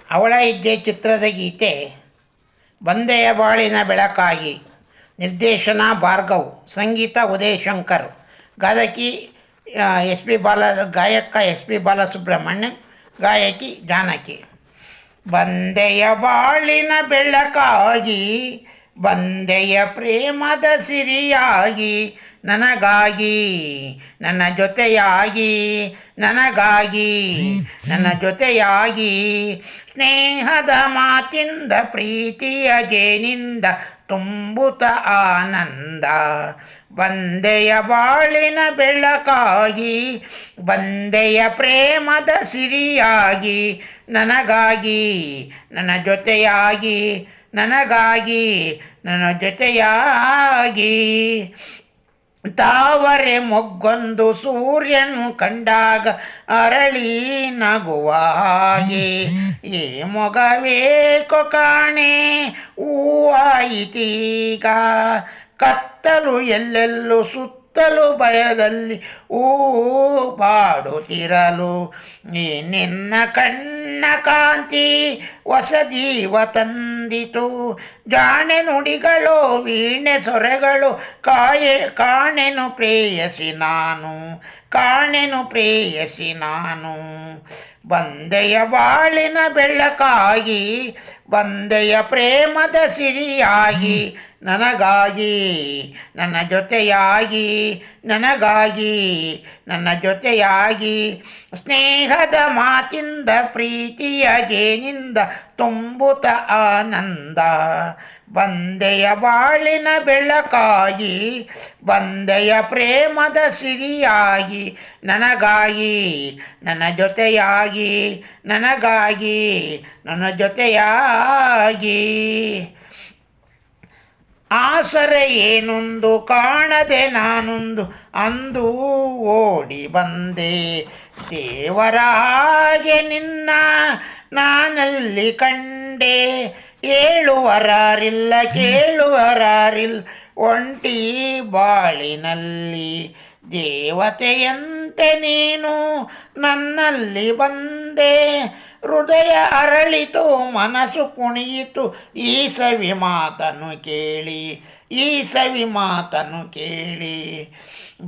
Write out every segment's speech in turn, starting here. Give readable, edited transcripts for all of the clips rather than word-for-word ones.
ಅವಳ ಇದ್ದೆ ಚಿತ್ರದ ಗೀತೆ ಬಂದೆಯ ಬಾಳಿನ ಬೆಳಕಾಗಿ. ನಿರ್ದೇಶನ ಭಾರ್ಗವ್, ಸಂಗೀತ ಉದಯ್ ಶಂಕರ್, ಗಾಯಕಿ ಗಾಯಕ ಎಸ್ ಪಿ ಬಾಲಸುಬ್ರಹ್ಮಣ್ಯಂ, ಗಾಯಕಿ ಜಾನಕಿ. ಬಂದೆಯ ಬಾಳಿನ ಬೆಳಕಾಗಿ, ಬಂದೆಯ ಪ್ರೇಮದ ಸಿರಿಯಾಗಿ, ನನಗಾಗಿ ನನ್ನ ಜೊತೆಯಾಗಿ, ನನಗಾಗಿ ನನ್ನ ಜೊತೆಯಾಗಿ, ಸ್ನೇಹದ ಮಾತಿಂದ ಪ್ರೀತಿಯ ಜೇನಿಂದ ತುಂಬುತ್ತ ಆನಂದ. ಬಂದೆಯ ಬಾಳಿನ ಬೆಳಕಾಗಿ, ಬಂದೆಯ ಪ್ರೇಮದ ಸಿರಿಯಾಗಿ, ನನಗಾಗಿ ನನ್ನ ಜೊತೆಯಾಗಿ, ನನಗಾಗಿ ನನ್ನ ಜೊತೆಯಾಗಿ. ತಾವರೆ ಮೊಗ್ಗೊಂದು ಸೂರ್ಯನು ಕಂಡಾಗ ಅರಳಿ ನಗುವ ಹಾಗೆ, ಈ ಮೊಗವೇಕೋ ಕಾಣೆ ಹೂವಾಯಿತೀಗ. ಕತ್ತಲು ಎಲ್ಲೆಲ್ಲೂ ಸುತ್ತಲೂ ಭಯದಲ್ಲಿ ಬಾಡುತ್ತಿರಲು, ಈ ನಿನ್ನ ಕಣ್ಣ ಕಾಂತಿ ಹೊಸ ಜೀವ ತಂದಿತು. ಜಾಣೆ ನುಡಿಗಳು ವೀಣೆ ಸೊರೆಗಳು ಕಾಣೆನು ಪ್ರೇಯಸಿ ನಾನು, ಕಾಣೆನು ಪ್ರೇಯಸಿ ನಾನು. ಬಂದೆಯ ಬಾಳಿನ ಬೆಳಕಾಗಿ, ಬಂದೆಯ ಪ್ರೇಮದ ಸಿರಿಯಾಗಿ, ನನಗಾಗಿ ನನ್ನ ಜೊತೆಯಾಗಿ, ನನಗಾಗಿ ನನ್ನ ಜೊತೆಯಾಗಿ. ಸ್ನೇಹದ ಮಾತಿಂದ ಪ್ರೀತಿಯ ಜೇನಿಂದ ತುಂಬುತ್ತ ಆನಂದ. ಬಂದೆಯ ಬಾಳಿನ ಬೆಳಕಾಗಿ, ಬಂದೆಯ ಪ್ರೇಮದ ಸಿರಿಯಾಗಿ, ನನಗಾಗಿ ನನ್ನ ಜೊತೆಯಾಗಿ, ನನಗಾಗಿ ನನ್ನ ಜೊತೆಯಾಗಿ. ಆಸರೆ ಏನೊಂದು ಕಾಣದೆ ನಾನೊಂದು ಅಂದು ಓಡಿ ಬಂದೆ. ದೇವರ ಹಾಗೆ ನಿನ್ನ ನಾನಲ್ಲಿ ಕಂಡೆ. ಹೇಳುವರಾರಿಲ್ಲ ಕೇಳುವರಾರಿಲ್ಲ ಒಂಟಿ ಬಾಳಿನಲ್ಲಿ. ದೇವತೆಯಂತೆ ನೀನು ನನ್ನಲ್ಲಿ ಬಂದೆ. ಹೃದಯ ಅರಳಿತು ಮನಸ್ಸು ಕುಣಿಯಿತು ಈ ಸವಿ ಮಾತನ್ನು ಕೇಳಿ, ಈ ಸವಿ ಮಾತನ್ನು ಕೇಳಿ.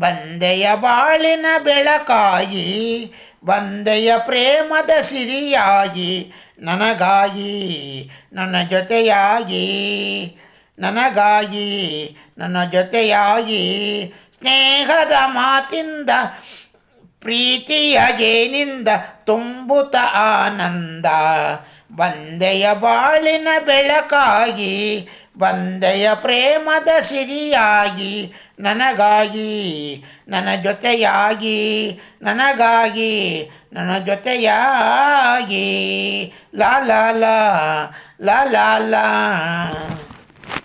ಬಂದೆಯ ಬಾಳಿನ ಬೆಳಕಾಗಿ, ಬಂದೆಯ ಪ್ರೇಮದ ಸಿರಿಯಾಗಿ, ನನಗಾಗಿ ನನ್ನ ಜೊತೆಯಾಗಿ, ನನಗಾಗಿ ನನ್ನ ಜೊತೆಯಾಗಿ. ಸ್ನೇಹದ ಮಾತಿಂದ ಪ್ರೀತಿಯ ಜೇನಿಂದ ತುಂಬುತ್ತ ಆನಂದ. ಬಂದೆಯ ಬಾಳಿನ ಬೆಳಕಾಗಿ, ಬಂದೆಯ ಪ್ರೇಮದ ಸಿರಿಯಾಗಿ, ನನಗಾಗಿ ನನ್ನ ಜೊತೆಯಾಗಿ, ನನಗಾಗಿ ನನ್ನ ಜೊತೆಯಾಗಿ. ಲಾ ಲಾ ಲಾ ಲಾ ಲಾ ಲಾ.